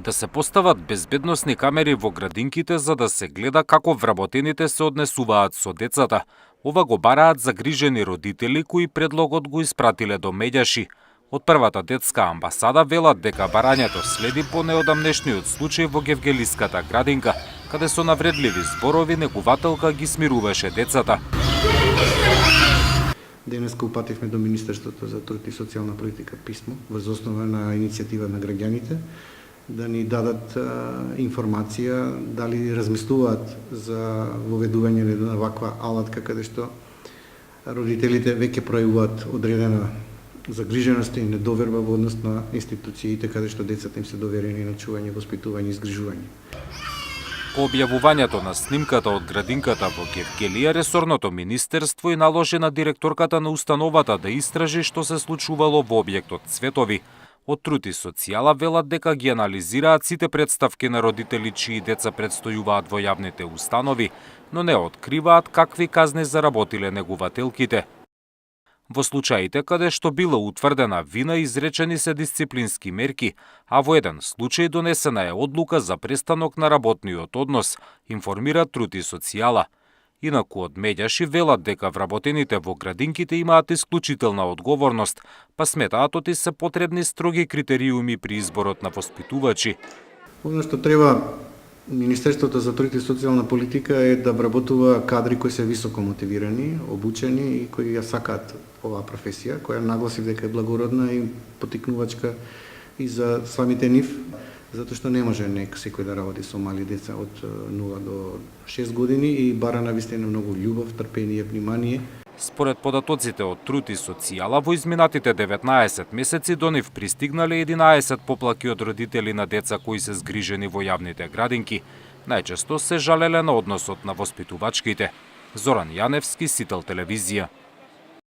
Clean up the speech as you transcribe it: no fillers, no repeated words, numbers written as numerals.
Да се постават безбедносни камери во градинките за да се гледа како вработените се однесуваат со децата. Ова го бараат загрижени родители кои предлогот го испратиле до Медјаши. Од првата детска амбасада велат дека барањето следи по неодамнешниот случај во Гевгелиската градинка, каде со навредливи зборови негувателка ги смируваше децата. Денеска упативме до Министерството за труд и социјална политика писмо врз основа на иницијатива на граѓаните да ни дадат информација дали размислуваат за воведување на ваква алатка каде што родителите веќе пројавуваат одредена загриженост и недоверба во однос на институциите каде што децата им се доверени на чување, воспитување и згрижување. По објавувањето на снимката од градинката во Гевгелија, ресорното министерство и наложи на директорката на установата да истражи што се случувало во објектот Цветови. Од Труд и социјала велат дека ги анализираат сите претставки на родители чии деца предстојуваат во јавните установи, но не откриваат какви казни заработиле негувателките. Во случаите каде што била утврдена вина, изречени се дисциплински мерки, а во еден случај донесена е одлука за престанок на работниот однос, информира Труд и социјала. Инаку од Медјаши велат дека вработените во градинките имаат исклучителна одговорност, па сметаат оти се потребни строги критериуми при изборот на воспитувачи. Оно што треба Министерството за труд и социјална политика е да вработува кадри кои се високо мотивирани, обучени и кои ја сакаат оваа професија, која нагласив дека е благородна и потикнувачка и за самите нив, затоа што не може секој да работи со мали деца од 0 до 6 години и бара навистина многу љубов, трпение, внимание. Според податоците од Труд и социјала, во изминатите 19 месеци до нив пристигнале 11 поплаки од родители на деца кои се згрижени во јавните градинки. Најчесто се жалеле на односот на воспитувачките. Зоран Јаневски, Сител телевизија.